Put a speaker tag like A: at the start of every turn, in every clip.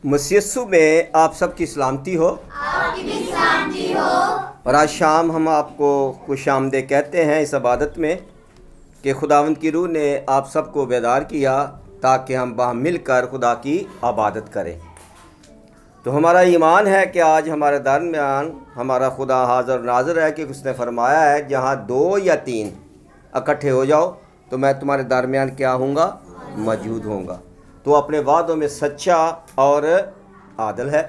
A: مسیح میں آپ سب کی سلامتی ہو،
B: آپ کی بھی سلامتی ہو۔
A: اور آج شام ہم آپ کو خوش آمدید کہتے ہیں اس عبادت میں کہ خداوند کی روح نے آپ سب کو بیدار کیا تاکہ ہم باہم مل کر خدا کی عبادت کریں۔ تو ہمارا ایمان ہے کہ آج ہمارے درمیان ہمارا خدا حاضر ناظر ہے کہ اس نے فرمایا ہے جہاں 2 یا 3 اکٹھے ہو جاؤ تو میں تمہارے درمیان کیا ہوں گا؟ موجود ہوں گا۔ تو اپنے وعدوں میں سچا اور عادل ہے۔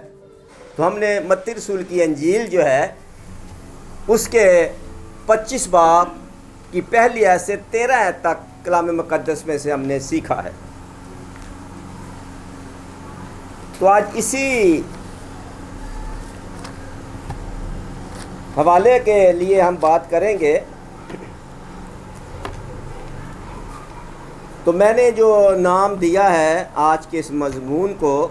A: تو ہم نے متی رسول کی انجیل جو ہے اس کے 25 باب کی پہلی آیت سے 13 آیت تک کلام مقدس میں سے ہم نے سیکھا ہے۔ تو آج اسی حوالے کے لیے ہم بات کریں گے۔ تو میں نے جو نام دیا ہے آج کے اس مضمون کو،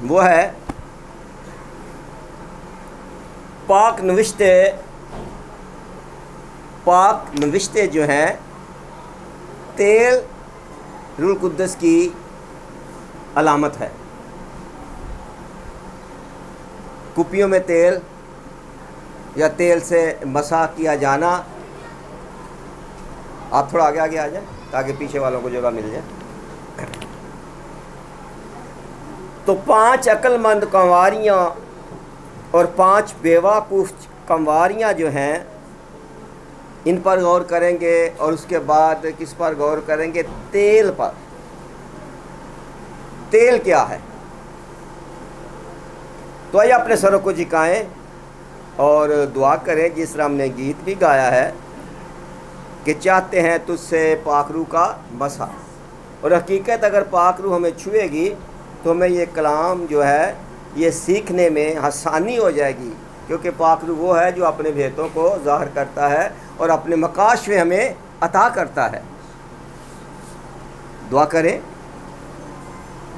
A: وہ ہے پاک نوشتے جو ہیں تیل روح القدس کی علامت ہے۔ کپیوں میں تیل یا تیل سے مسح کیا جانا۔ آپ تھوڑا آگے آ جائیں تاکہ پیچھے والوں کو جگہ مل جائے۔ تو 5 عقل مند کنواریاں اور 5 بیوقوف کنواریاں جو ہیں ان پر غور کریں گے، اور اس کے بعد کس پر غور کریں گے؟ تیل پر۔ تیل کیا ہے؟ تو آئیے اپنے سروں کو جھکائیں اور دعا کریں جس طرح ہم نے گیت بھی گایا ہے کہ چاہتے ہیں تجھ سے پاک روح کا مسح۔ اور حقیقت اگر پاک روح ہمیں چھوئے گی تو ہمیں یہ کلام جو ہے یہ سیکھنے میں آسانی ہو جائے گی، کیونکہ پاک روح وہ ہے جو اپنے بھیتوں کو ظاہر کرتا ہے اور اپنے مکاشفے ہمیں عطا کرتا ہے۔ دعا کریں۔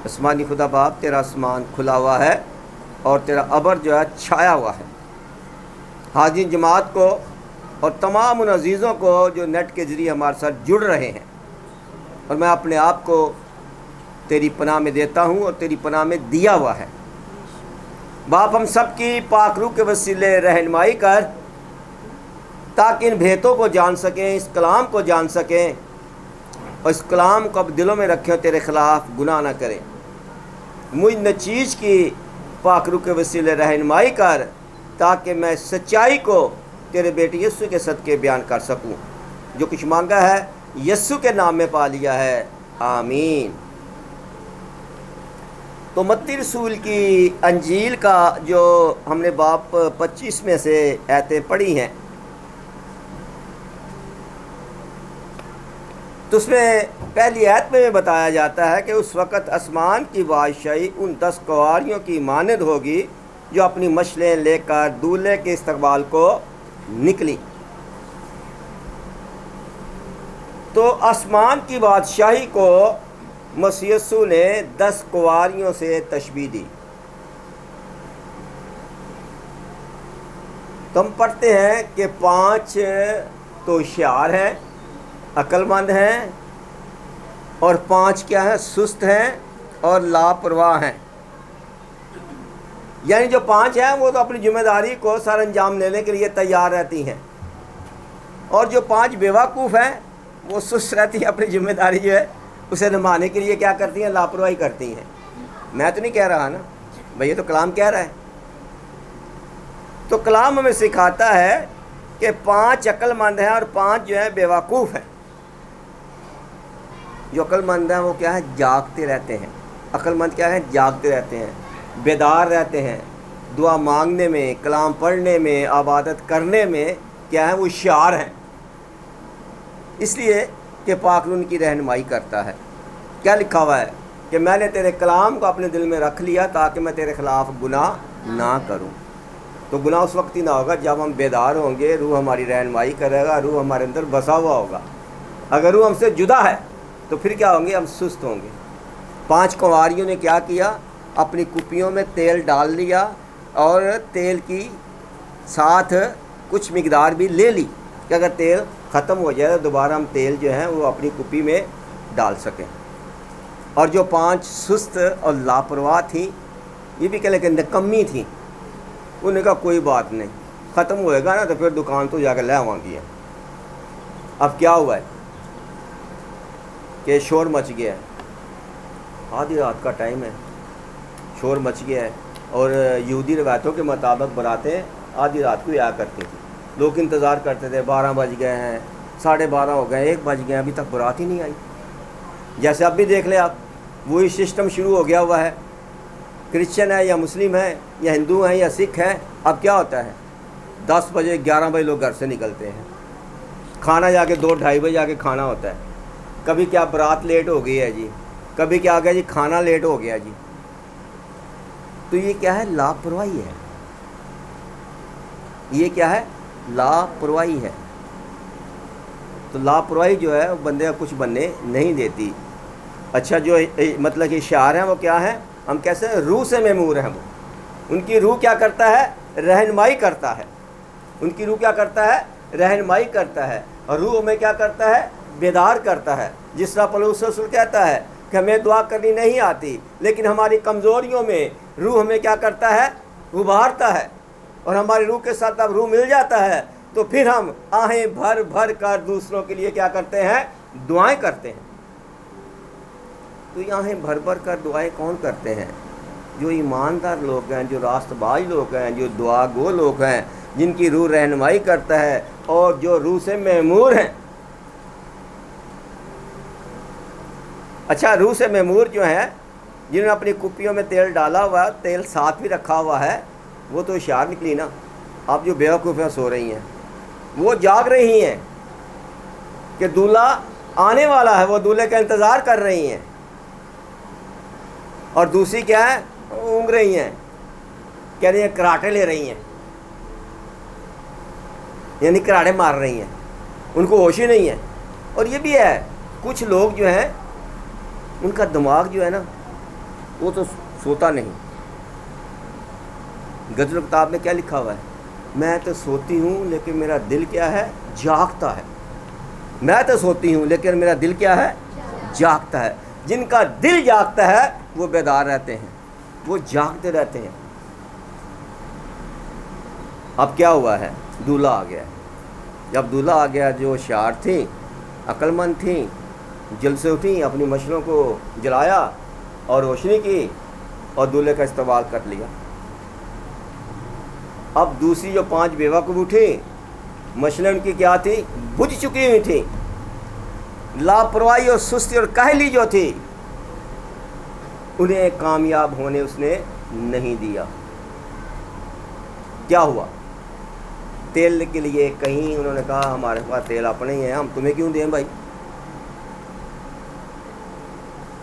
A: آسمانی خدا باپ، تیرا آسمان کھلا ہوا ہے اور تیرا ابر جو ہے چھایا ہوا ہے۔ حاضرین جماعت کو اور تمام ان عزیزوں کو جو نیٹ کے ذریعے ہمارے ساتھ جڑ رہے ہیں، اور میں اپنے آپ کو تیری پناہ میں دیتا ہوں اور تیری پناہ میں دیا ہوا ہے۔ باپ ہم سب کی پاک روح کے وسیلے رہنمائی کر تاکہ ان بھیتوں کو جان سکیں، اس کلام کو جان سکیں، اور اس کلام کو اب دلوں میں رکھیں اور تیرے خلاف گناہ نہ کریں۔ مجھ نچیز کی پاک روح کے وسیلے رہنمائی کر تاکہ میں سچائی کو تیرے بیٹے یسوع کے صدقے بیان کر سکوں۔ جو کچھ مانگا ہے یسوع کے نام میں پا لیا ہے، آمین۔ تو متی رسول کی انجیل کا جو ہم نے باب 25 میں سے آیتیں پڑھی ہیں، تو اس میں پہلی آیت میں بتایا جاتا ہے کہ اس وقت آسمان کی بادشاہی ان 10 کنواریوں کی مانند ہوگی جو اپنی مشلیں لے کر دولہے کے استقبال کو نکلی۔ تو آسمان کی بادشاہی کو مسیح یسوع نے 10 کنواریوں سے تشبیہ دی۔ تو ہم پڑھتے ہیں کہ 5 تو ہوشیار ہیں، عقل مند ہیں، اور 5 کیا ہیں؟ سست ہیں اور لاپرواہ ہیں۔ یعنی جو 5 ہیں وہ تو اپنی ذمہ داری کو سر انجام لینے کے لیے تیار رہتی ہیں، اور جو 5 بیوقوف ہیں وہ سست رہتی ہیں، اپنی ذمہ داری جو ہے اسے نبھانے کے لیے کیا کرتی ہیں؟ لاپرواہی کرتی ہیں۔ میں تو نہیں کہہ رہا نا بھئی، یہ تو کلام کہہ رہا ہے۔ تو کلام ہمیں سکھاتا ہے کہ 5 عقل مند ہیں اور 5 جو ہیں بیوقوف ہیں۔ جو عقل مند ہیں وہ کیا ہے؟ جاگتے رہتے ہیں۔ عقل مند کیا ہے؟ جاگتے رہتے ہیں، بیدار رہتے ہیں، دعا مانگنے میں، کلام پڑھنے میں، عبادت کرنے میں کیا ہے؟ وہ ہوشیار ہیں، اس لیے کہ پاک روح ان کی رہنمائی کرتا ہے۔ کیا لکھا ہوا ہے کہ میں نے تیرے کلام کو اپنے دل میں رکھ لیا تاکہ میں تیرے خلاف گناہ نہ کروں۔ تو گناہ اس وقت ہی نہ ہوگا جب ہم بیدار ہوں گے، روح ہماری رہنمائی کرے گا، روح ہمارے اندر بسا ہوا ہوگا۔ اگر روح ہم سے جدا ہے تو پھر کیا ہوں گے؟ ہم سست ہوں گے۔ 5 کنواریوں نے کیا کیا؟ اپنی کپیوں میں تیل ڈال لیا اور تیل کی ساتھ کچھ مقدار بھی لے لی، کہ اگر تیل ختم ہو جائے تو دوبارہ ہم تیل جو ہے وہ اپنی کپی میں ڈال سکیں۔ اور جو 5 سست اور لاپرواہ تھیں، یہ بھی کہ نکمی تھیں، انہوں نے کہا کوئی بات نہیں، ختم ہوئے گا نا تو پھر دکان تو جا کے لے آواں گی ہے۔ اب کیا ہوا ہے کہ شور مچ گیا ہے، آدھی رات کا ٹائم ہے، شور مچ گیا ہے، اور یہودی روایتوں کے مطابق براتیں آدھی رات کو آیا کرتی تھیں۔ لوگ انتظار کرتے تھے، 12 بج گئے ہیں، 12:30 ہو گئے، 1 بج گئے ہیں، ابھی تک برات ہی نہیں آئی۔ جیسے اب بھی دیکھ لیں آپ، وہی سسٹم شروع ہو گیا ہوا ہے، کرسچن ہے یا مسلم ہے یا ہندو ہیں یا سکھ ہیں، اب کیا ہوتا ہے 10 بجے 11 بجے لوگ گھر سے نکلتے ہیں، کھانا جا کے 2-2:30 بجے جا کے کھانا ہوتا ہے، کبھی کیا برات لیٹ ہو گئی ہے جی، کبھی کیا آ گیا جی کھانا لیٹ ہو گیا جی۔ تو یہ کیا ہے؟ لاپرواہی ہے، یہ کیا ہے؟ لاپرواہی ہے۔ تو لاپرواہی جو ہے وہ بندے کچھ بننے نہیں دیتی۔ اچھا، جو مطلب کہ اشعار ہیں وہ کیا ہیں؟ ہم کیسے روح سے میمور ہیں، وہ ان کی روح کیا کرتا ہے؟ رہنمائی کرتا ہے، ان کی روح کیا کرتا ہے؟ رہنمائی کرتا ہے، اور روح ہمیں کیا کرتا ہے؟ بیدار کرتا ہے۔ جس طرح پولس رسول کہتا ہے کہ ہمیں دعا کرنی نہیں آتی، لیکن ہماری کمزوریوں میں روح ہمیں کیا کرتا ہے؟ ابھارتا ہے، اور ہماری روح کے ساتھ اب روح مل جاتا ہے تو پھر ہم آہیں بھر بھر کر دوسروں کے لیے کیا کرتے ہیں؟ دعائیں کرتے ہیں۔ تو یہ آہیں بھر بھر کر دعائیں کون کرتے ہیں؟ جو ایماندار لوگ ہیں، جو راست باز لوگ ہیں، جو دعا گو لوگ ہیں، جن کی روح رہنمائی کرتا ہے اور جو روح سے میمور ہیں۔ اچھا، روح سے میمور جو ہیں، جنہوں نے اپنی کپیوں میں تیل ڈالا ہوا ہے، تیل ساتھ بھی رکھا ہوا ہے، وہ تو اشعار نکلی نا۔ اب جو بیوقوفیاں سو رہی ہیں، وہ جاگ رہی ہیں کہ دولہا آنے والا ہے، وہ دولہے کا انتظار کر رہی ہیں، اور دوسری کیا ہے؟ اونگ رہی ہیں، کہہ رہی ہیں، کراٹے لے رہی ہیں، یعنی کراٹے مار رہی ہیں، ان کو ہوش ہی نہیں ہے۔ اور یہ بھی ہے، کچھ لوگ جو ہیں ان کا دماغ جو ہے نا وہ تو سوتا نہیں۔ غزل کتاب میں کیا لکھا ہوا ہے؟ میں تو سوتی ہوں لیکن میرا دل کیا ہے؟ جاگتا ہے۔ میں تو سوتی ہوں لیکن میرا دل کیا ہے؟ جاگتا ہے۔ جن کا دل جاگتا ہے وہ بیدار رہتے ہیں، وہ جاگتے رہتے ہیں۔ اب کیا ہوا ہے؟ دولہا آ گیا ہے۔ جب دولہا آ گیا، جو ہوشیار تھیں، عقل مند تھیں، جلد سے اٹھیں، اپنی مشلوں کو جلایا اور روشنی کی اور دولہے کا استقبال کر لیا۔ اب دوسری جو 5 بیوقوف اٹھیں، مشلیں ان کی کیا تھی؟ بجھ چکی ہوئی تھیں۔ لاپرواہی اور سستی اور کاہلی جو تھی، انہیں کامیاب ہونے اس نے نہیں دیا۔ کیا ہوا؟ تیل کے لیے کہیں انہوں نے کہا ہمارے پاس تیل اپنے ہی ہیں، ہم تمہیں کیوں دیں بھائی؟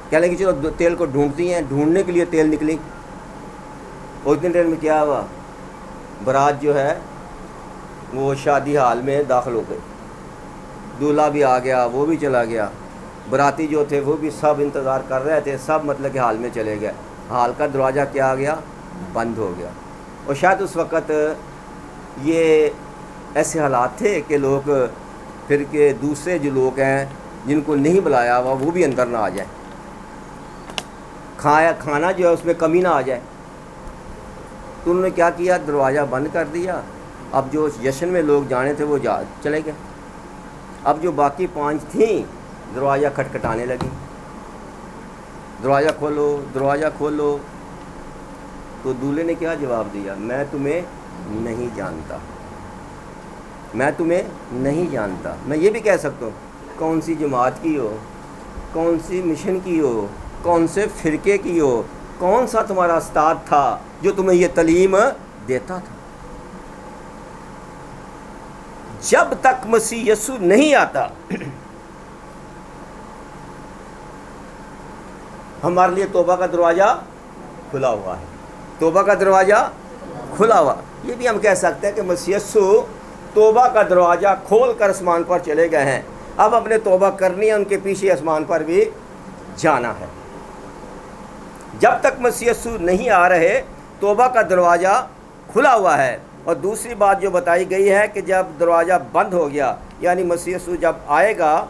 A: کہہ لیں کہ چلو تیل کو ڈھونڈتی ہیں، ڈھونڈنے کے لیے تیل نکلی، اور اتنے دیر میں کیا ہوا؟ برات جو ہے وہ شادی حال میں داخل ہو گئی، دولہا بھی آ گیا، وہ بھی چلا گیا، براتی جو تھے وہ بھی سب انتظار کر رہے تھے، سب مطلب کہ حال میں چلے گئے۔ حال کا دروازہ کیا آ گیا؟ بند ہو گیا۔ اور شاید اس وقت یہ ایسے حالات تھے کہ لوگ پھر کے دوسرے جو لوگ ہیں جن کو نہیں بلایا ہوا وہ بھی اندر نہ آ جائیں، کھانا جو ہے اس میں کمی نہ آ جائے۔ تو انہوں نے کیا کیا؟ دروازہ بند کر دیا۔ اب جو جشن میں لوگ جانے تھے وہ چلے گئے۔ اب جو باقی 5 تھیں دروازہ کھٹکھٹانے لگی، دروازہ کھولو، دروازہ کھولو۔ تو دولہے نے کیا جواب دیا؟ میں تمہیں نہیں جانتا، میں تمہیں نہیں جانتا۔ میں یہ بھی کہہ سکتا ہوں، کون سی جماعت کی ہو، کون سی مشن کی ہو، کون سے فرقے کی ہو، کون سا تمہارا استاد تھا جو تمہیں یہ تعلیم دیتا تھا؟ جب تک مسیح یسوع نہیں آتا ہمارے لیے توبہ کا دروازہ کھلا ہوا ہے، توبہ کا دروازہ کھلا ہوا۔ یہ بھی ہم کہہ سکتے ہیں کہ مسیح یسوع توبہ کا دروازہ کھول کر آسمان پر چلے گئے ہیں، اب اپنے توبہ کرنی ہے، ان کے پیچھے آسمان پر بھی جانا ہے۔ جب تک مسیح یسوع نہیں آ رہے توبہ کا دروازہ کھلا ہوا ہے، اور دوسری بات جو بتائی گئی ہے کہ جب دروازہ بند ہو گیا، یعنی مسیح یسوع جب آئے گا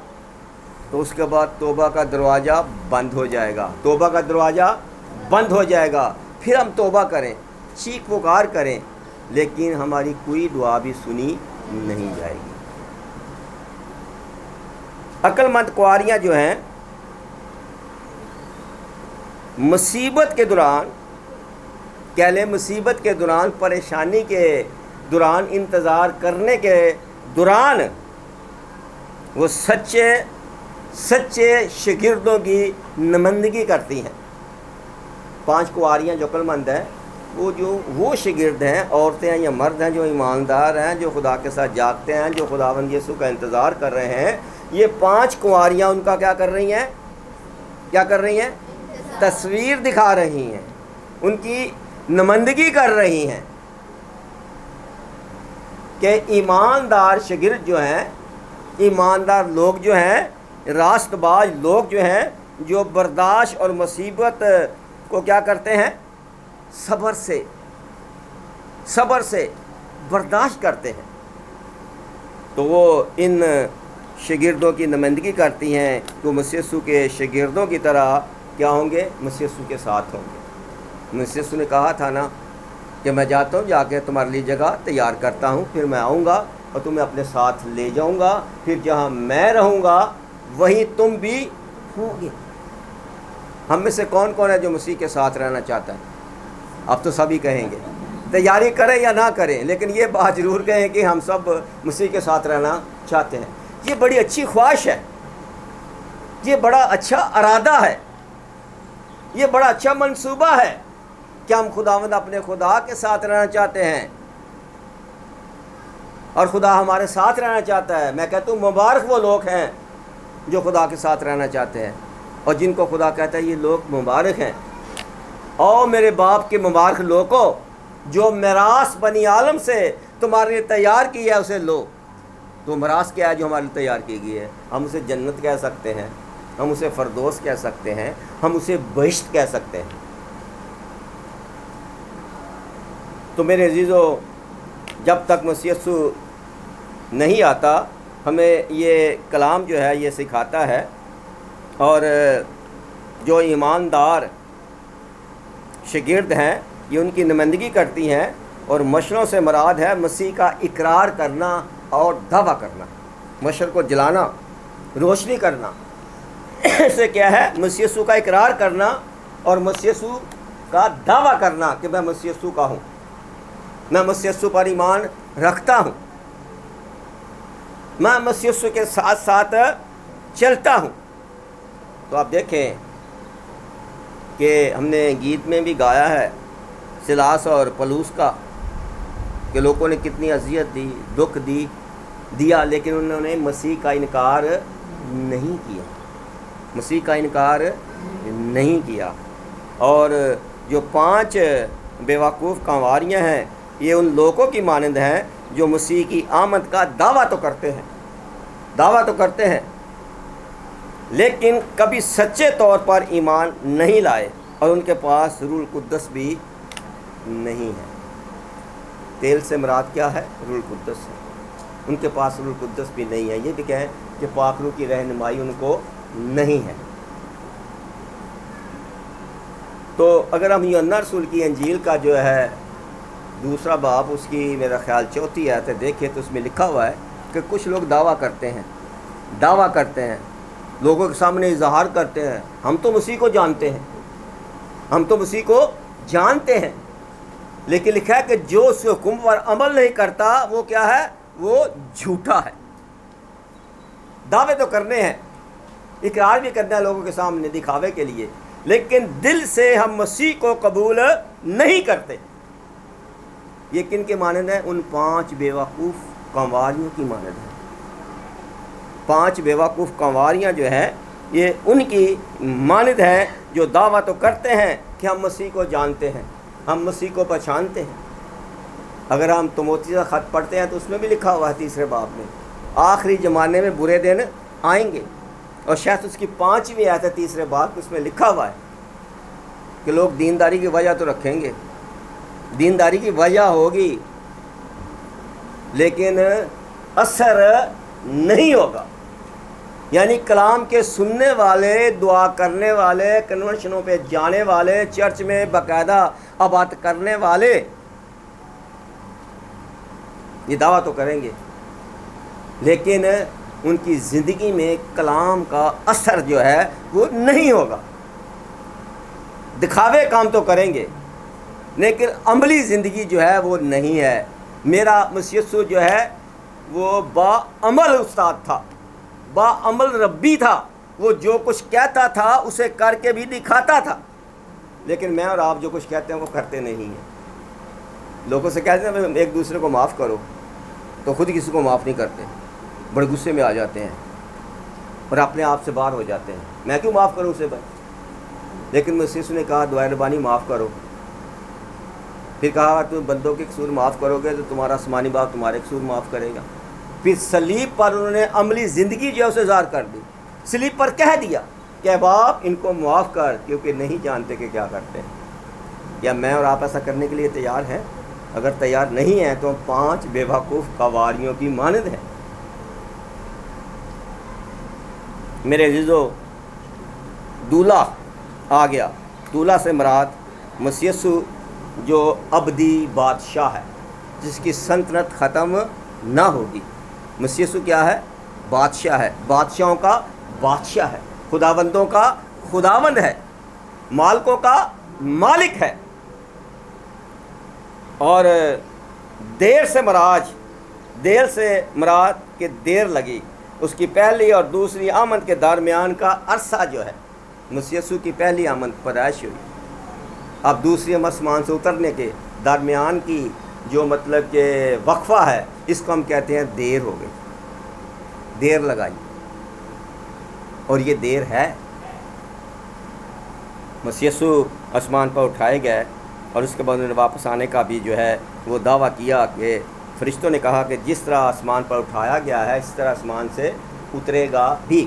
A: تو اس کے بعد توبہ کا دروازہ بند ہو جائے گا، توبہ کا دروازہ بند ہو جائے گا، پھر ہم توبہ کریں، چیخ پکار کریں، لیکن ہماری کوئی دعا بھی سنی نہیں جائے گی۔ عقل مند کنواریاں جو ہیں مصیبت کے دوران، کہہ لیں مصیبت کے دوران، پریشانی کے دوران، انتظار کرنے کے دوران وہ سچے شاگردوں کی نمائندگی کرتی ہیں۔ 5 کنواریاں جو عقل مند ہیں وہ شاگرد ہیں، عورتیں ہیں یا مرد ہیں، جو ایماندار ہیں، جو خدا کے ساتھ جاگتے ہیں، جو خداوند یسوع کا انتظار کر رہے ہیں۔ یہ 5 کنواریاں ان کا کیا کر رہی ہیں؟ کیا کر رہی ہیں؟ تصویر دکھا رہی ہیں، ان کی نمائندگی کر رہی ہیں کہ ایماندار شاگرد جو ہیں، ایماندار لوگ جو ہیں، راست باز لوگ جو ہیں، جو برداشت اور مصیبت کو کیا کرتے ہیں؟ صبر سے برداشت کرتے ہیں، تو وہ ان شاگردوں کی نمائندگی کرتی ہیں کہ مسیح یسوع کے شاگردوں کی طرح کیا ہوں گے؟ مسیح یسوع کے ساتھ ہوں گے۔ مسیح یسوع نے کہا تھا نا کہ میں جاتا ہوں، جا کے تمہارے لیے جگہ تیار کرتا ہوں، پھر میں آؤں گا اور تمہیں اپنے ساتھ لے جاؤں گا، پھر جہاں میں رہوں گا وہیں تم بھی ہوگے۔ ہم میں سے کون کون ہے جو مسیح کے ساتھ رہنا چاہتا ہے؟ اب تو سبھی کہیں گے، تیاری کریں یا نہ کریں، لیکن یہ بات ضرور کہیں کہ ہم سب مسیح کے ساتھ رہنا چاہتے ہیں۔ یہ بڑی اچھی خواہش ہے، یہ بڑا اچھا ارادہ ہے، یہ بڑا اچھا منصوبہ ہے کہ ہم خداوند اپنے خدا کے ساتھ رہنا چاہتے ہیں اور خدا ہمارے ساتھ رہنا چاہتا ہے۔ میں کہتا ہوں مبارک وہ لوگ ہیں جو خدا کے ساتھ رہنا چاہتے ہیں اور جن کو خدا کہتا ہے یہ لوگ مبارک ہیں۔ او میرے باپ کے مبارک لوگوں، جو میراث بنی عالم سے تمہارے لیے تیار کی ہے اسے لو۔ تو میراث کیا ہے جو ہمارے لیے تیار کی گئی ہے؟ ہم اسے جنت کہہ سکتے ہیں، ہم اسے فردوس کہہ سکتے ہیں، ہم اسے بہشت کہہ سکتے ہیں۔ تو میرے عزیزو، جب تک مسیح یسوع نہیں آتا ہمیں یہ کلام جو ہے یہ سکھاتا ہے، اور جو ایماندار شاگرد ہیں یہ ان کی نمائندگی کرتی ہیں، اور مشروں سے مراد ہے مسیح کا اقرار کرنا اور دعویٰ کرنا، مشر کو جلانا، روشنی کرنا۔ اسے کیا ہے؟ مسیح یسوع کا اقرار کرنا اور مسیح یسوع کا دعویٰ کرنا کہ میں مسیح یسوع کا ہوں، میں مسیح یسوع پر ایمان رکھتا ہوں، میں مسیح یسوع کے ساتھ ساتھ چلتا ہوں۔ تو آپ دیکھیں کہ ہم نے گیت میں بھی گایا ہے سلاس اور پلوس کا، کہ لوگوں نے کتنی اذیت دی، دکھ دیا، لیکن انہوں نے مسیح کا انکار نہیں کیا، مسیح کا انکار نہیں کیا۔ اور جو 5 بیوقوف کنواریاں ہیں یہ ان لوگوں کی مانند ہیں جو مسیح کی آمد کا دعویٰ تو کرتے ہیں لیکن کبھی سچے طور پر ایمان نہیں لائے، اور ان کے پاس روح القدس بھی نہیں ہے۔ تیل سے مراد کیا ہے؟ روح القدس ہے۔ ان کے پاس روح القدس بھی نہیں ہے، یہ بھی کہیں کہ پاک روح کی رہنمائی ان کو نہیں ہے۔ تو اگر ہم یوحنا رسول کی انجیل کا جو ہے 2 باب اس کی میرا خیال 4 آیت دیکھیں تو اس میں لکھا ہوا ہے کہ کچھ لوگ دعویٰ کرتے ہیں، لوگوں کے سامنے اظہار کرتے ہیں، ہم تو مسیح کو جانتے ہیں، لیکن لکھا ہے کہ جو اس کے حکم پر عمل نہیں کرتا وہ کیا ہے؟ وہ جھوٹا ہے۔ دعوے تو کرنے ہیں، اقرار بھی کرنا ہے لوگوں کے سامنے دکھاوے کے لیے، لیکن دل سے ہم مسیح کو قبول نہیں کرتے۔ یہ کن کے مانند ہے؟ ان 5 بیوقوف کنواریوں کی مانند ہے۔ 5 بیوقوف کنواریاں جو ہے یہ ان کی مانند ہے جو دعویٰ تو کرتے ہیں کہ ہم مسیح کو جانتے ہیں، ہم مسیح کو پہچانتے ہیں۔ اگر ہم تموتی کا خط پڑھتے ہیں تو اس میں بھی لکھا ہوا ہے 3 باب میں، آخری زمانے میں برے دن آئیں گے، اور شاید اس کی 5ویں آیت ہے 3 باب، اس میں لکھا ہوا ہے کہ لوگ دینداری کی وجہ تو رکھیں گے، دینداری کی وجہ ہوگی لیکن اثر نہیں ہوگا. یعنی کلام کے سننے والے، دعا کرنے والے، کنونشنوں پہ جانے والے، چرچ میں باقاعدہ بات کرنے والے یہ دعویٰ تو کریں گے، لیکن ان کی زندگی میں کلام کا اثر جو ہے وہ نہیں ہوگا. دکھاوے کام تو کریں گے لیکن عملی زندگی جو ہے وہ نہیں ہے. میرا مسیح یسوع جو ہے وہ باعمل استاد تھا، باعمل ربی تھا. وہ جو کچھ کہتا تھا اسے کر کے بھی دکھاتا تھا. لیکن میں اور آپ جو کچھ کہتے ہیں وہ کرتے نہیں ہیں. لوگوں سے کہتے ہیں ایک دوسرے کو معاف کرو تو خود کسی کو معاف نہیں کرتے، بڑے غصے میں آ جاتے ہیں اور اپنے آپ سے باہر ہو جاتے ہیں. میں کیوں معاف کروں اسے بھائی؟ لیکن مسیح نے کہا دعائے ربانی معاف کرو. پھر کہا تم بندوں کے قصور معاف کرو گے تو تمہارا آسمانی باپ تمہارے قصور معاف کرے گا. پھر صلیب پر انہوں نے عملی زندگی جو ہے اسے ظاہر کر دی. صلیب پر کہہ دیا کہ باپ ان کو معاف کر کیونکہ نہیں جانتے کہ کیا کرتے ہیں. یا میں اور آپ ایسا کرنے کے لیے تیار ہیں؟ اگر تیار نہیں ہیں تو ہم 5 بے وقوف قواریوں کی مانند ہیں. میرے عزیزو، دولہا آ گیا. دولہا سے مراد مسیح یسوع جو ابدی بادشاہ ہے، جس کی سلطنت ختم نہ ہوگی. مسیح یسوع کیا ہے؟ بادشاہ ہے، بادشاہوں کا بادشاہ ہے، خداوندوں کا خداوند ہے، مالکوں کا مالک ہے. اور دیر سے مراد کہ دیر لگی. اس کی پہلی اور دوسری آمد کے درمیان کا عرصہ جو ہے، مسیح یسوع کی پہلی آمد پیدائش ہوئی، اب دوسری آسمان سے اترنے کے درمیان کی جو مطلب کہ وقفہ ہے، اس کو ہم کہتے ہیں دیر ہو گئی، دیر لگائی. اور یہ دیر ہے. مسیح یسوع آسمان پر اٹھائے گئے اور اس کے بعد انہوں نے واپس آنے کا بھی جو ہے وہ دعویٰ کیا کہ فرشتوں نے کہا کہ جس طرح آسمان پر اٹھایا گیا ہے اس طرح آسمان سے اترے گا بھی.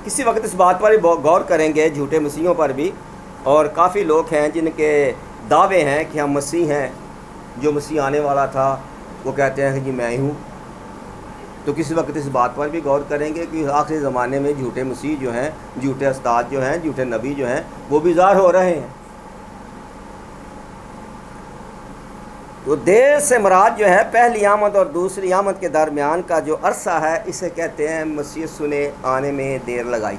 A: کسی وقت اس بات پر بھی غور کریں گے، جھوٹے مسیحوں پر بھی. اور کافی لوگ ہیں جن کے دعوے ہیں کہ ہم مسیح ہیں، جو مسیح آنے والا تھا وہ کہتے ہیں کہ جی میں ہی ہوں. تو کسی وقت اس بات پر بھی غور کریں گے کہ آخری زمانے میں جھوٹے مسیح جو ہیں، جھوٹے استاد جو ہیں، جھوٹے نبی جو ہیں، وہ بھی ظاہر ہو رہے ہیں. تو دیر سے مراد جو ہے پہلی آمد اور دوسری آمد کے درمیان کا جو عرصہ ہے، اسے کہتے ہیں مسیح یسوع نے آنے میں دیر لگائی.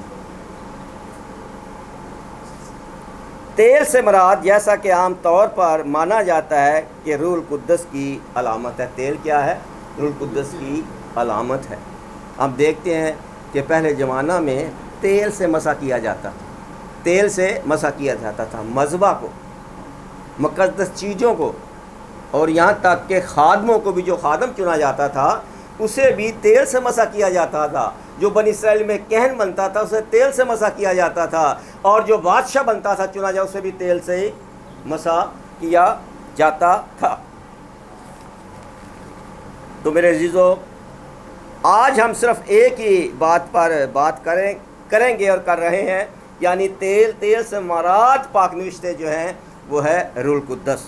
A: تیل سے مراد جیسا کہ عام طور پر مانا جاتا ہے کہ روح القدس کی علامت ہے. تیل کیا ہے؟ روح القدس کی علامت ہے. ہم دیکھتے ہیں کہ پہلے زمانہ میں تیل سے مسح کیا جاتا تھا، تیل سے مسح کیا جاتا تھا مذبح کو، مقدس چیزوں کو، اور یہاں تک کہ خادموں کو بھی، جو خادم چنا جاتا تھا اسے بھی تیل سے مسح کیا جاتا تھا. جو بنی اسرائیل میں کہن بنتا تھا اسے تیل سے مسح کیا جاتا تھا، اور جو بادشاہ بنتا تھا چنا جائے اسے بھی تیل سے ہی مسح کیا جاتا تھا. تو میرے عزیزو، آج ہم صرف ایک ہی بات پر بات کریں گے اور کر رہے ہیں، یعنی تیل سے مراد پاک نوشتے جو ہیں وہ ہے روح القدس.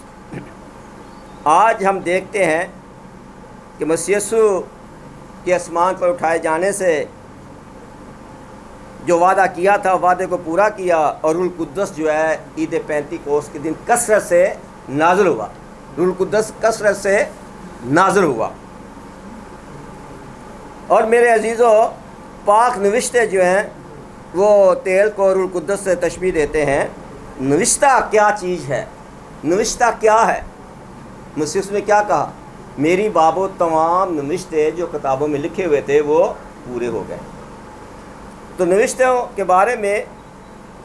A: آج ہم دیکھتے ہیں کہ مسیح یسوع کے آسمان پر اٹھائے جانے سے جو وعدہ کیا تھا وعدے کو پورا کیا، اور روح القدس جو ہے عید پینتیکوست کے دن کثرت سے نازل ہوا. روح القدس کثرت سے نازل ہوا. اور میرے عزیزو، پاک نوشتے جو ہیں وہ تیل کو روح القدس سے تشبیہ دیتے ہیں. نوشتہ کیا چیز ہے؟ نوشتہ کیا ہے؟ مسیح نے کیا کہا؟ میری بابو تمام نوشتے جو کتابوں میں لکھے ہوئے تھے وہ پورے ہو گئے. تو نوشتوں کے بارے میں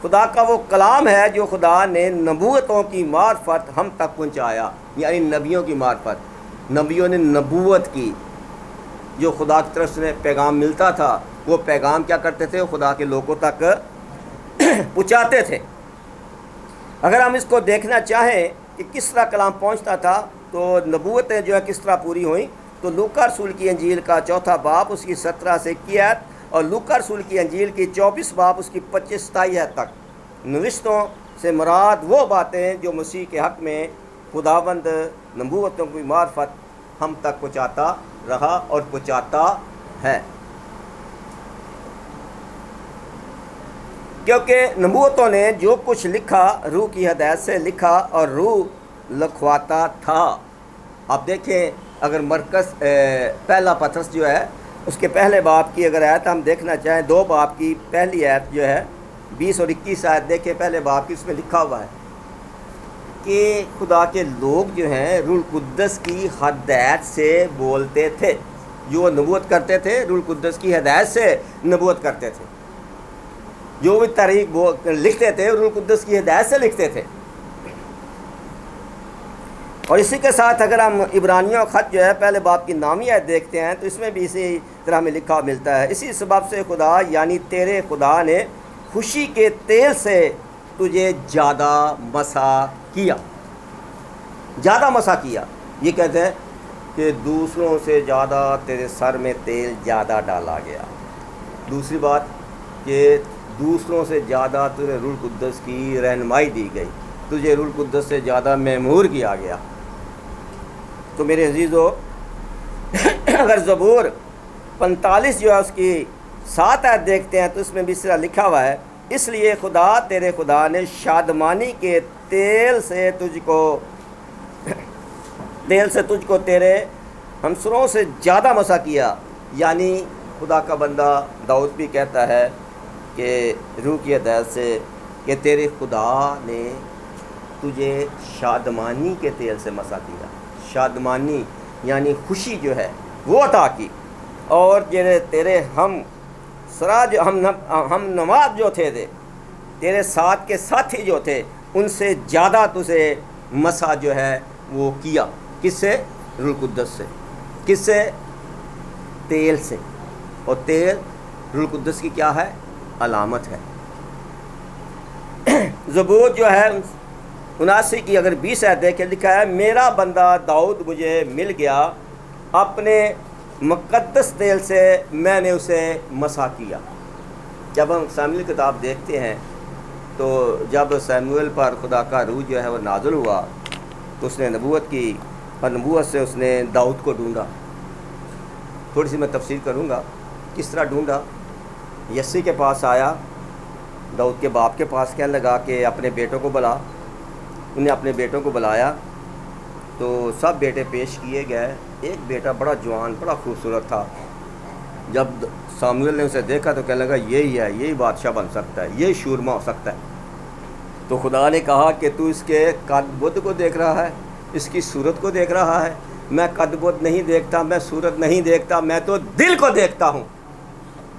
A: خدا کا وہ کلام ہے جو خدا نے نبوتوں کی معرفت ہم تک پہنچایا، یعنی نبیوں کی معرفت. نبیوں نے نبوت کی، جو خدا کی طرف سے پیغام ملتا تھا وہ پیغام کیا کرتے تھے؟ خدا کے لوگوں تک پہنچاتے تھے. اگر ہم اس کو دیکھنا چاہیں کہ کس طرح کلام پہنچتا تھا تو نبوتیں جو ہے کس طرح پوری ہوئیں، تو لوکا رسول کی انجیل کا 4 باب اس کی 17 سے 21 آیت، اور لوکا رسول کی انجیل کی 24 باب اس کی 25-27 آیت تک نوشتوں سے مراد وہ باتیں جو مسیح کے حق میں خداوند نبوتوں کی معرفت ہم تک پہنچاتا رہا اور پہنچاتا ہے. کیونکہ نبوتوں نے جو کچھ لکھا روح کی ہدایت سے لکھا اور روح لکھواتا تھا. آپ دیکھیں اگر مرکز پہلا پطرس جو ہے اس کے پہلے باب کی اگر آیت ہم دیکھنا چاہیں 2 باب کی پہلی آیت جو ہے 20 اور 21 آیت دیکھیں پہلے باب کی, اس میں لکھا ہوا ہے کہ خدا کے لوگ جو ہیں روح القدس کی ہدایت سے بولتے تھے. جو وہ نبوت کرتے تھے روح القدس کی ہدایت سے نبوت کرتے تھے. جو بھی تاریخ وہ لکھتے تھے روح القدس کی ہدایت سے لکھتے تھے. اور اسی کے ساتھ اگر ہم عبرانیوں خط جو ہے پہلے باب کی نامی آیت دیکھتے ہیں تو اس میں بھی اسی طرح میں لکھا ملتا ہے. اسی سبب سے خدا یعنی تیرے خدا نے خوشی کے تیل سے تجھے زیادہ مسح کیا. زیادہ مسح کیا یہ کہتے ہیں کہ دوسروں سے زیادہ تیرے سر میں تیل زیادہ ڈالا گیا. دوسری بات کہ دوسروں سے زیادہ تجھے روح القدس کی رہنمائی دی گئی, تجھے روح القدس سے زیادہ معمور کیا گیا. تو میرے عزیزو اگر زبور 45 جو ہے اس کی 7 آیت دیکھتے ہیں تو اس میں بھی اس طرح لکھا ہوا ہے اس لیے خدا تیرے خدا نے شادمانی کے تیل سے تجھ کو تیرے ہمسروں سے زیادہ مسح کیا. یعنی خدا کا بندہ داؤد بھی کہتا ہے کہ روح کی ہدایت سے کہ تیرے خدا نے تجھے شادمانی کے تیل سے مسح کیا. شادمانی یعنی خوشی جو ہے وہ عطا کی. اور تیرے ہم سراج ہم نماز جو تھے تیرے ساتھ کے ساتھی جو تھے ان سے زیادہ تجھے مسح جو ہے وہ کیا. کس سے؟ روح القدس سے. کس سے؟ تیل سے. اور تیل روح القدس کی کیا ہے؟ علامت ہے. زبور جو ہے 79 کی اگر 20 آیت دیکھیں لکھا ہے میرا بندہ داؤد مجھے مل گیا, اپنے مقدس تیل سے میں نے اسے مسح کیا. جب ہم سامویل کی کتاب دیکھتے ہیں تو جب سیموئیل پر خدا کا روح جو ہے وہ نازل ہوا تو اس نے نبوت کی اور نبوت سے اس نے داؤد کو ڈھونڈا. تھوڑی سی میں تفسیر کروں گا کس طرح ڈھونڈا. یسی کے پاس آیا, داؤد کے باپ کے پاس کہنے لگا کہ اپنے بیٹوں کو بلا. انہیں اپنے بیٹوں کو بلایا تو سب بیٹے پیش کیے گئے. ایک بیٹا بڑا جوان بڑا خوبصورت تھا. جب سامویل نے اسے دیکھا تو کہنے لگا یہی ہے, یہی بادشاہ بن سکتا ہے, یہی شورما ہو سکتا ہے. تو خدا نے کہا کہ تو اس کے قد بد کو دیکھ رہا ہے, اس کی صورت کو دیکھ رہا ہے. میں قد بد نہیں دیکھتا, میں صورت نہیں دیکھتا, میں تو دل کو دیکھتا ہوں.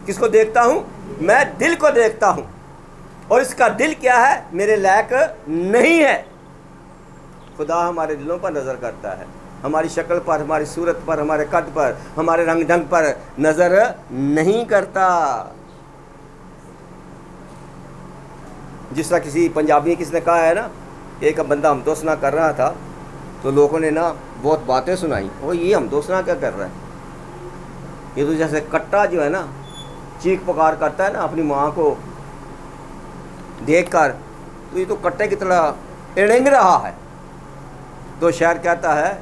A: کس کو دیکھتا ہوں؟ میں دل کو دیکھتا ہوں. اور اس کا دل کیا ہے؟ میرے لائق نہیں ہے. خدا ہمارے دلوں پر نظر کرتا ہے, ہماری شکل پر, ہماری صورت پر, ہمارے قد پر, ہمارے رنگ ڈھنگ پر نظر نہیں کرتا. جس طرح کسی پنجابی کس نے کہا ہے نا, ایک بندہ ہمدوسنا کر رہا تھا تو لوگوں نے نا بہت باتیں سنائی, وہ یہ ہمدوسنا کیا کر رہا ہے, یہ تو جیسے کٹا جو ہے نا چیخ پکار کرتا ہے نا اپنی ماں کو دیکھ کر, تو یہ تو کٹے کی طرح اڑنگ رہا ہے. تو شاعر کہتا ہے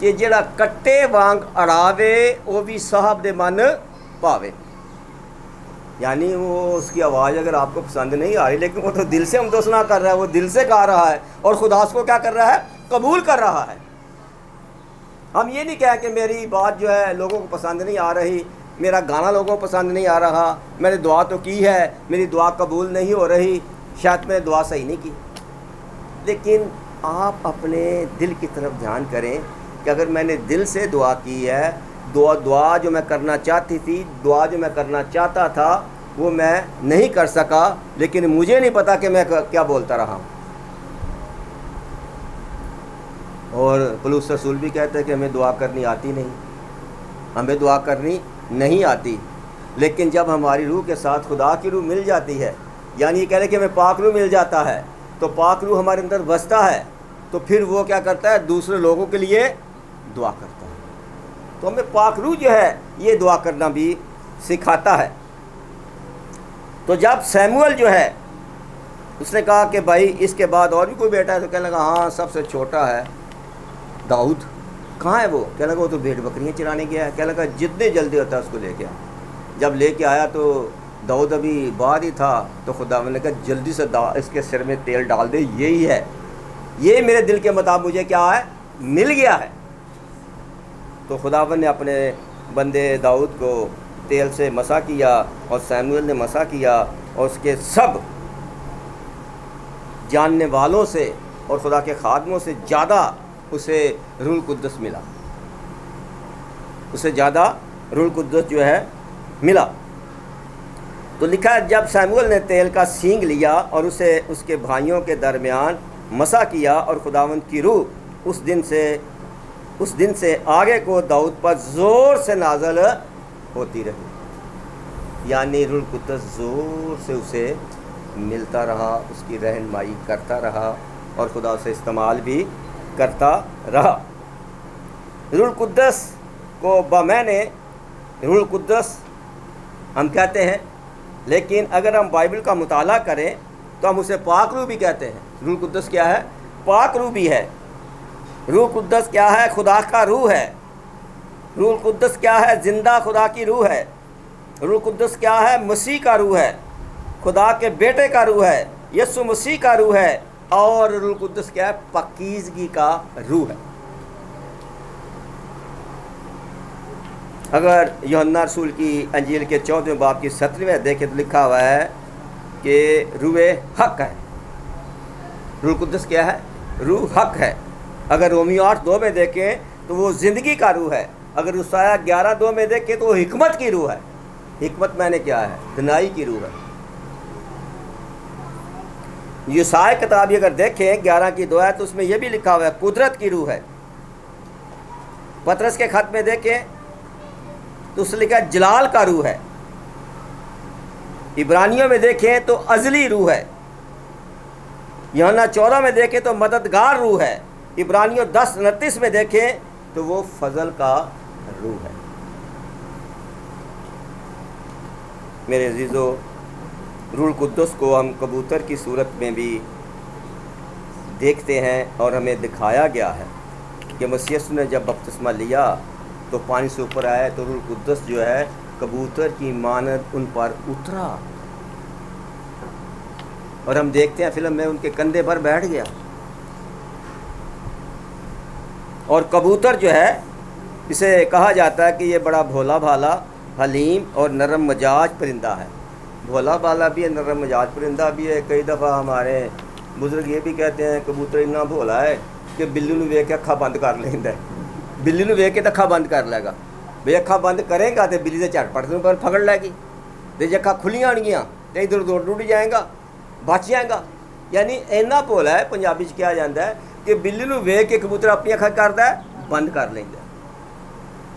A: کہ جڑا کٹے وانگ اڑاوے وہ بھی صاحب دے من پاوے. یعنی وہ اس کی آواز اگر آپ کو پسند نہیں آ رہی لیکن وہ تو دل سے ہمدوسنا کر رہا ہے, وہ دل سے گا رہا ہے اور خدا اس کو کیا کر رہا ہے؟ قبول کر رہا ہے. ہم یہ نہیں کہیں کہ میری بات جو ہے لوگوں کو پسند نہیں آ رہی, میرا گانا لوگوں کو پسند نہیں آ رہا, میں نے دعا تو کی ہے, میری دعا قبول نہیں ہو رہی, شاید میں نے دعا صحیح نہیں کی. لیکن آپ اپنے دل کی طرف دھیان کریں کہ اگر میں نے دل سے دعا کی ہے, دعا جو میں کرنا چاہتی تھی, دعا جو میں کرنا چاہتا تھا وہ میں نہیں کر سکا, لیکن مجھے نہیں پتا کہ میں کیا بولتا رہا. اور پولس رسول بھی کہتے ہیں کہ ہمیں دعا کرنی آتی نہیں, ہمیں دعا کرنی نہیں آتی. لیکن جب ہماری روح کے ساتھ خدا کی روح مل جاتی ہے, یعنی یہ کہہ رہے کہ ہمیں پاک روح مل جاتا ہے, تو پاک روح ہمارے اندر بستا ہے, تو پھر وہ کیا کرتا ہے؟ دوسرے لوگوں کے لیے دعا کرتا ہے. تو ہمیں پاک روح جو ہے یہ دعا کرنا بھی سکھاتا ہے. تو جب سیموئیل جو ہے اس نے کہا کہ بھائی اس کے بعد اور بھی کوئی بیٹا ہے, تو کہنے لگا ہاں سب سے چھوٹا ہے داؤد. کہاں ہے وہ؟ کہنے لگا وہ تو بھیڑ بکریاں چرانے گیا ہے. کہنے لگا جتنے جلدی ہوتا ہے اس کو لے کے آ. جب لے کے آیا تو داؤد ابھی باہر ہی تھا, تو خداوند نے کہا جلدی سے اس کے سر میں تیل ڈال دے, یہی ہے, یہ میرے دل کے مطابق مجھے کیا ہے, مل گیا ہے. تو خداوند نے اپنے بندے داؤد کو تیل سے مسح کیا, اور سیموئیل نے مسح کیا, اور اس کے سب جاننے والوں سے اور خدا کے خادموں سے زیادہ اسے روح القدس ملا, اسے زیادہ روح القدس جو ہے ملا. تو لکھا ہے جب سیموئیل نے تیل کا سینگ لیا اور اسے اس کے بھائیوں کے درمیان مسح کیا, اور خداوند کی روح اس دن سے آگے کو داؤد پر زور سے نازل ہوتی رہی. یعنی روح القدس زور سے اسے ملتا رہا, اس کی رہنمائی کرتا رہا, اور خدا اسے استعمال بھی کرتا رہا. روح القدس کو بمعنی روح القدس ہم کہتے ہیں, لیکن اگر ہم بائبل کا مطالعہ کریں تو ہم اسے پاک روح بھی کہتے ہیں. روح القدس کیا ہے؟ پاک روح بھی ہے. روح القدس کیا ہے؟ خدا کا روح ہے. روح القدس کیا ہے؟ زندہ خدا کی روح ہے. روح القدس کیا ہے؟ مسیح کا روح ہے, خدا کے بیٹے کا روح ہے, یسوع مسیح کا روح ہے. اور روح القدس کیا ہے؟ پاکیزگی کا روح ہے. اگر یوحنا رسول کی انجیل کے 14ویں باب کی 17ویں دیکھیں تو لکھا ہوا ہے کہ روح حق ہے. روح القدس کیا ہے؟ روح حق ہے. اگر رومیو 8:2 میں دیکھیں تو وہ زندگی کا روح ہے. اگر یسایہ 11:2 میں دیکھیں تو وہ حکمت کی روح ہے. حکمت میں نے کیا ہے؟ دنائی کی روح ہے. یسایہ کتاب اگر دیکھیں 11:2 ہے تو اس میں یہ بھی لکھا ہوا ہے قدرت کی روح ہے. پطرس کے خط میں دیکھیں تو اس لکھا ہے جلال کا روح ہے. عبرانیوں میں دیکھیں تو ازلی روح ہے. یوحنا 14 میں دیکھیں تو مددگار روح ہے. عبرانیوں 10:29 میں دیکھیں تو وہ فضل کا روح ہے. میرے عزیزو, روح القدس کو ہم کبوتر کی صورت میں بھی دیکھتے ہیں, اور ہمیں دکھایا گیا ہے کہ مسیح یسوع نے جب بپتسمہ لیا تو پانی سے اوپر آیا تو روح القدس جو ہے کبوتر کی مانند ان پر اترا, اور ہم دیکھتے ہیں فلم میں ان کے کندھے پر بیٹھ گیا. اور کبوتر جو ہے اسے کہا جاتا ہے کہ یہ بڑا بھولا بھالا, حلیم اور نرم مزاج پرندہ ہے. بھولا بھالا بھی ہے, نرم مزاج پرندہ بھی ہے. کئی دفعہ ہمارے بزرگ یہ بھی کہتے ہیں کبوتر اتنا بھولا ہے کہ بلی نو ویکھ کے اکھا بند کر لینا ہے. بلی نو ویکھ کے تو اکھا بند کر لے گا, بھئی اکھا بند کرے گا تو بلی سے جھٹ پٹ پر پکڑ لے گی, تو جی اکھا کھلیاں ہون گیاں تو ادھر ادھر ٹوٹ جائے گا, بچ جائے گا. یعنی اینا بھولا ہے, پنجابی چ کہا جاتا ہے کہ بلی نو ویکھ کے کبوتر اپنی اکھا کرتا ہے بند کر لینا.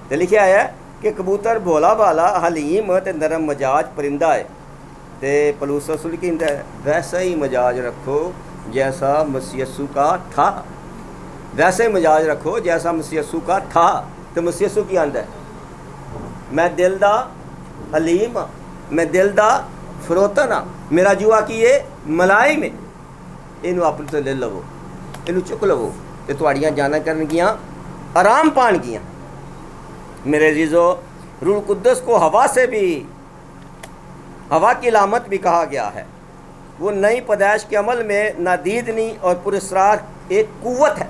A: تو لکھا ہے کہ کبوتر بھولا بھالا, حلیم تے نرم مزاج پرندہ ہے. تے پولس رسول کہندا ہے ویسا ہی مزاج رکھو جیسا مسیح یسوع کا تھا. ویسے مزاج رکھو جیسا مسیح یسوع کا تھا. تو مسیح یسوع کی آندا ہے میں دل دا حلیم ہاں, میں دل دا فروتن ہاں, میرا جوا کی یہ ملائم ہے. اینو اپنے تو لے لو, اینو چک لو تے تہاڈیاں جاناں کرن گیاں آرام پان گیاں. میرے عزیزو, روح القدس کو ہوا سے بھی, ہوا کی علامت بھی کہا گیا ہے. وہ نئی پیدائش کے عمل میں نادیدنی اور پراسرار ایک قوت ہے.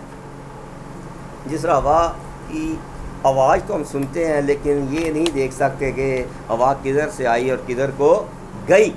A: جس طرح ہوا کی آواز تو ہم سنتے ہیں لیکن یہ نہیں دیکھ سکتے کہ ہوا کدھر سے آئی اور کدھر کو گئی.